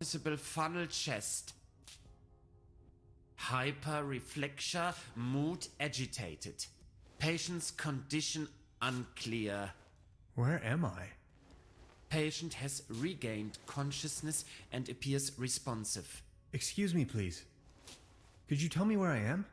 noticeable funnel chest. Hyperreflexia, mood agitated. Patient's condition unclear. Where am I? Patient has regained consciousness and appears responsive. Excuse me, please. Could you tell me where I am?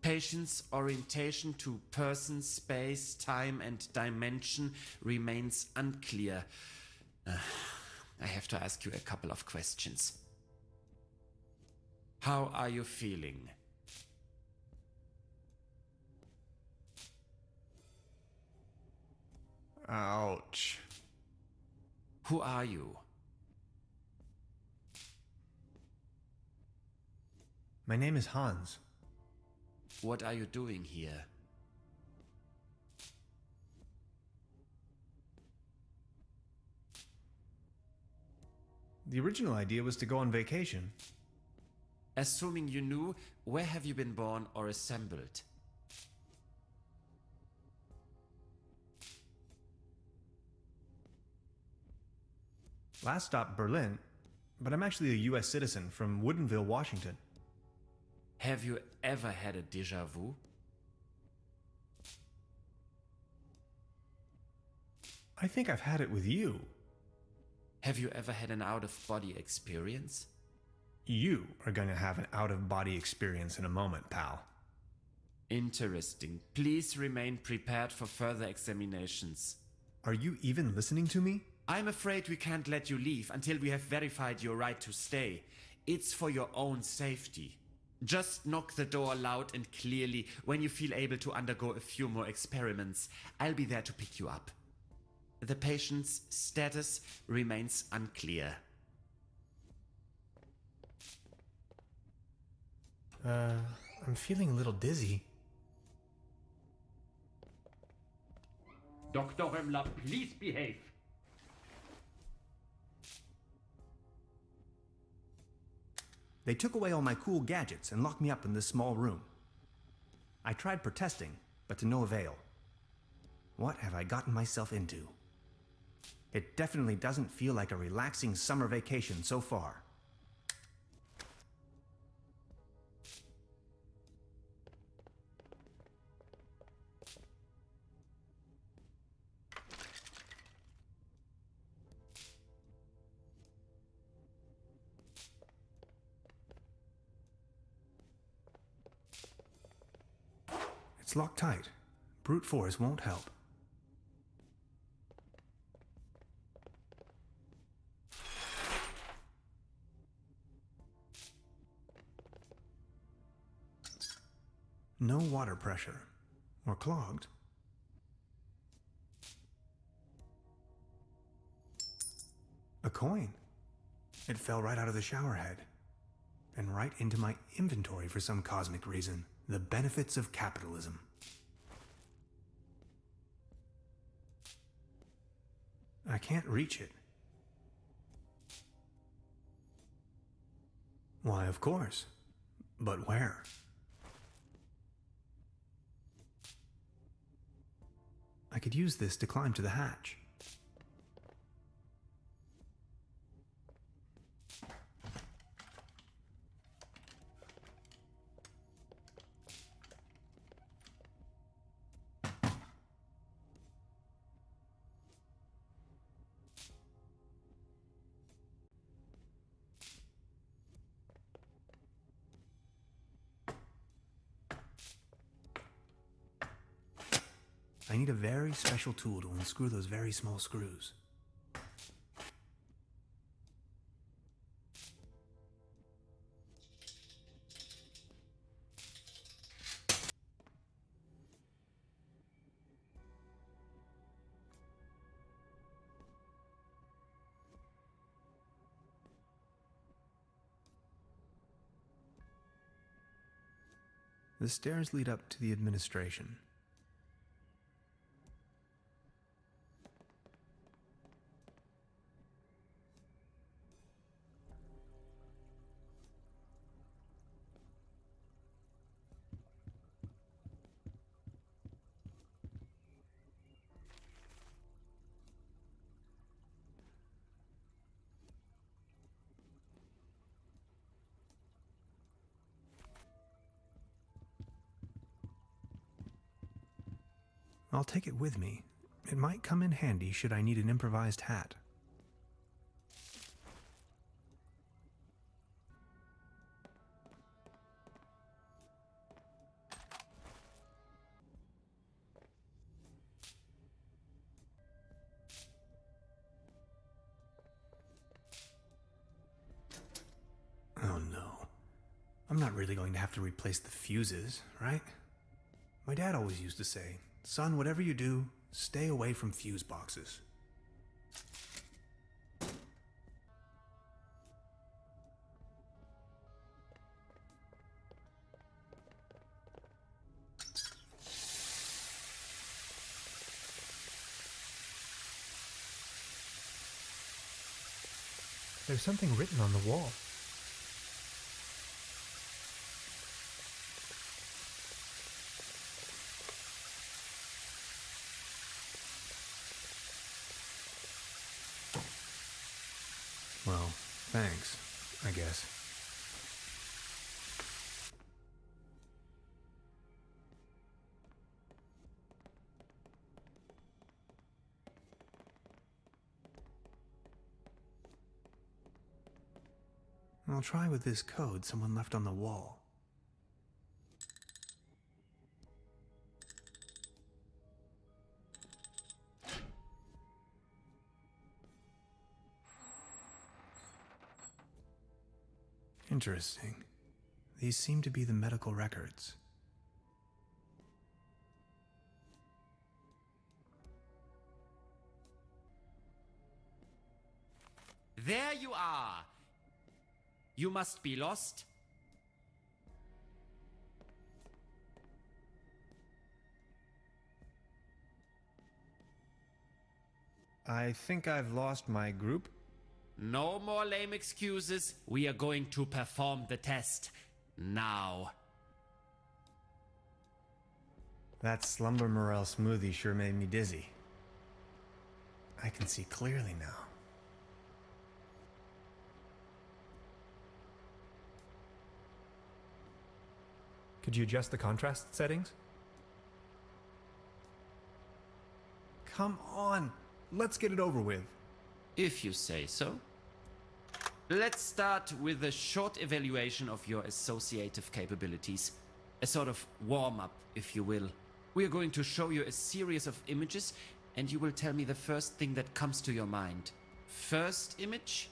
Patient's orientation to person, space, time, and dimension remains unclear. I have to ask you a couple of questions. How are you feeling? Ouch. Who are you? My name is Hans. What are you doing here? The original idea was to go on vacation. Assuming you knew, where have you been born or assembled? Last stop, Berlin, but I'm actually a US citizen from Woodinville, Washington. Have you ever had a déjà vu? I think I've had it with you. Have you ever had an out-of-body experience? You are going to have an out-of-body experience in a moment, pal. Interesting. Please remain prepared for further examinations. Are you even listening to me? I'm afraid we can't let you leave until we have verified your right to stay. It's for your own safety. Just knock the door loud and clearly when you feel able to undergo a few more experiments. I'll be there to pick you up. The patient's status remains unclear. I'm feeling a little dizzy. Dr. Römmler, please behave. They took away all my cool gadgets and locked me up in this small room. I tried protesting, but to no avail. What have I gotten myself into? It definitely doesn't feel like a relaxing summer vacation so far. It's locked tight. Brute force won't help. No water pressure. Or clogged. A coin. It fell right out of the shower head. And right into my inventory for some cosmic reason. The benefits of capitalism. I can't reach it. Why, of course. But where? I could use this to climb to the hatch. I need a very special tool to unscrew those very small screws. The stairs lead up to the administration. I'll take it with me. It might come in handy should I need an improvised hat. Oh no. I'm not really going to have to replace the fuses, right? My dad always used to say, "Son, whatever you do, stay away from fuse boxes." There's something written on the wall. Well, thanks, I guess. I'll try with this code someone left on the wall. Interesting. These seem to be the medical records. There you are! You must be lost. I think I've lost my group. No more lame excuses. We are going to perform the test. Now. That Slumber Morel smoothie sure made me dizzy. I can see clearly now. Could you adjust the contrast settings? Come on, let's get it over with. If you say so. Let's start with a short evaluation of your associative capabilities. A sort of warm-up, if you will. We are going to show you a series of images, and you will tell me the first thing that comes to your mind. First image?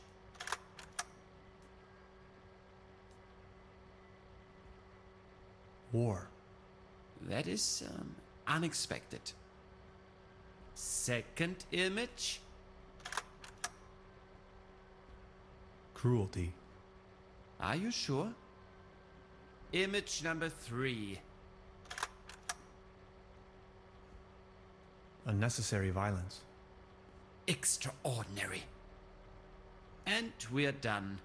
War. That is unexpected. Second image? Cruelty. Are you sure? Image number 3. Unnecessary violence. Extraordinary. And we're done.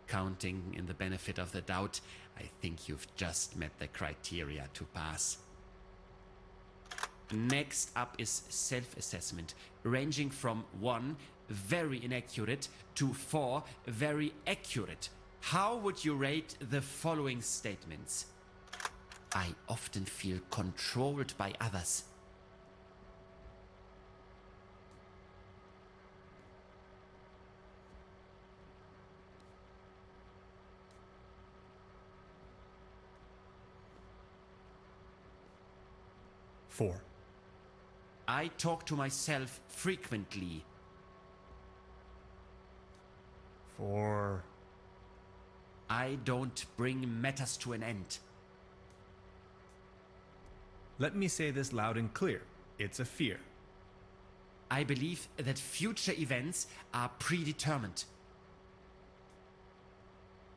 Counting in the benefit of the doubt, I think you've just met the criteria to pass. Next up is self-assessment, ranging from 1, very inaccurate, to 4, very accurate. How would you rate the following statements? I often feel controlled by others. Four. I talk to myself frequently. 4. I don't bring matters to an end. Let me say this loud and clear. It's a fear. I believe that future events are predetermined.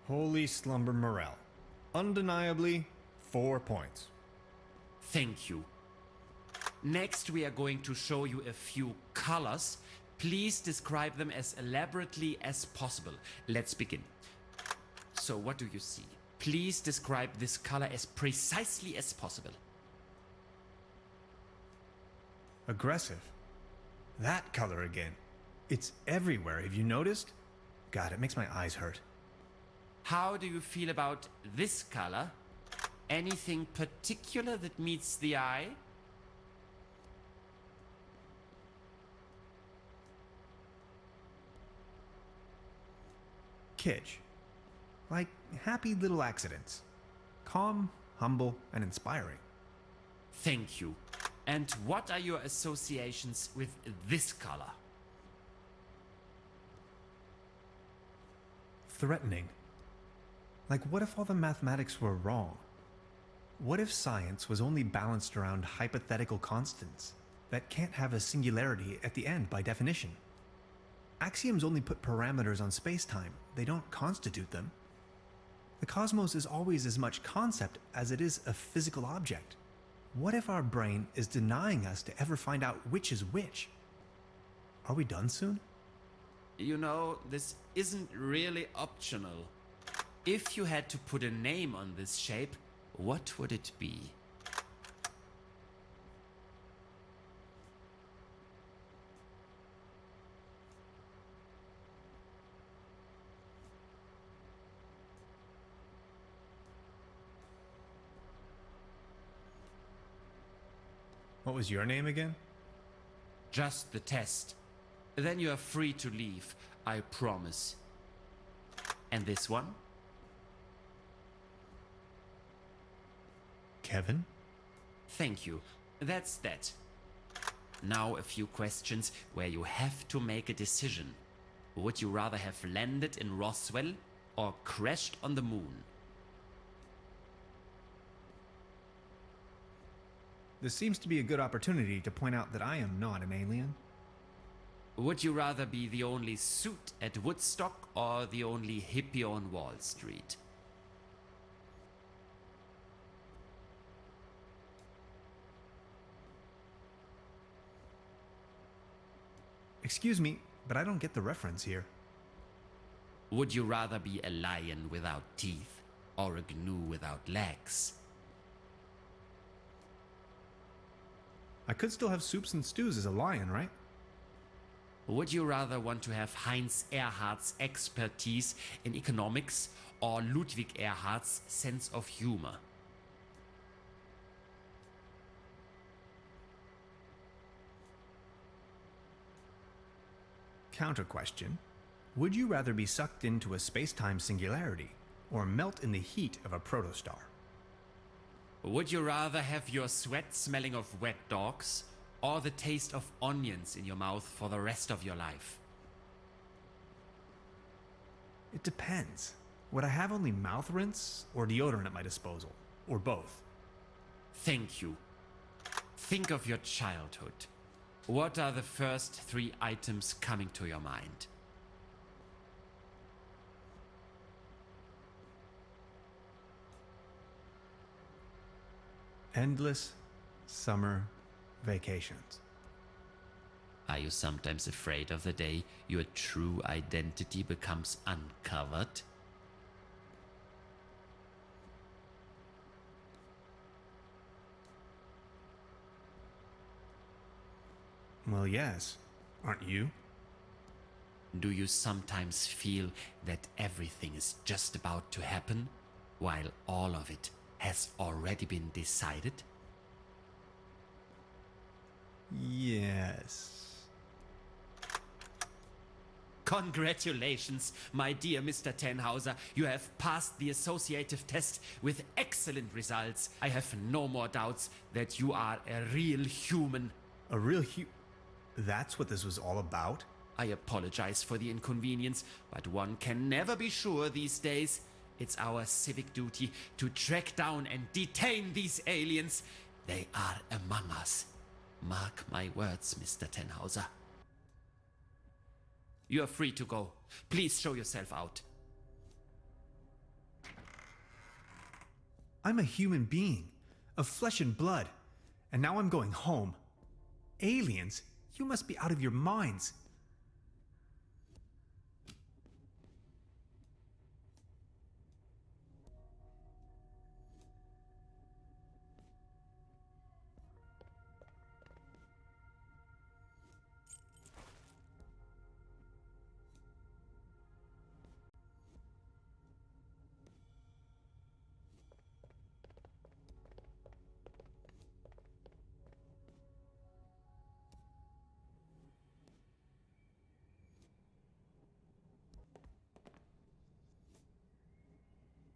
Holy Slumber Morel. Undeniably, 4 points. Thank you. Next, we are going to show you a few colors. Please describe them as elaborately as possible. Let's begin. So, what do you see? Please describe this color as precisely as possible. Aggressive. That color again. It's everywhere, have you noticed? God, it makes my eyes hurt. How do you feel about this color? Anything particular that meets the eye? kitsch. Like happy little accidents. Calm, humble, and inspiring. Thank you. And what are your associations with this color? Threatening. Like, what if all the mathematics were wrong? What if science was only balanced around hypothetical constants that can't have a singularity at the end by definition? Axioms only put parameters on space-time. They don't constitute them. The cosmos is always as much concept as it is a physical object. What if our brain is denying us to ever find out which is which? Are we done soon? You know, this isn't really optional. If you had to put a name on this shape, what would it be? What was your name again? Just the test. Then you are free to leave, I promise. And this one? Kevin? Thank you. That's that. Now a few questions where you have to make a decision. Would you rather have landed in Roswell or crashed on the moon? This seems to be a good opportunity to point out that I am not an alien. Would you rather be the only suit at Woodstock or the only hippie on Wall Street? Excuse me, but I don't get the reference here. Would you rather be a lion without teeth or a gnu without legs? I could still have soups and stews as a lion, right? Would you rather want to have Heinz Erhardt's expertise in economics or Ludwig Erhardt's sense of humor? Counter question. Would you rather be sucked into a space-time singularity or melt in the heat of a protostar? Would you rather have your sweat smelling of wet dogs or the taste of onions in your mouth for the rest of your life? It depends. Would I have only mouth rinse or deodorant at my disposal? Or both? Thank you. Think of your childhood. What are the first 3 items coming to your mind? Endless summer vacations. Are you sometimes afraid of the day your true identity becomes uncovered? Well, yes. Aren't you? Do you sometimes feel that everything is just about to happen, while all of it has already been decided? Yes. Congratulations, my dear Mr. Tannhauser. You have passed the associative test with excellent results. I have no more doubts that you are a real human. A real That's what this was all about? I apologize for the inconvenience, but one can never be sure these days. It's our civic duty to track down and detain these aliens. They are among us. Mark my words, Mr. Tannhauser. You are free to go. Please show yourself out. I'm a human being, of flesh and blood, and now I'm going home. Aliens? You must be out of your minds.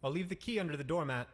I'll leave the key under the doormat.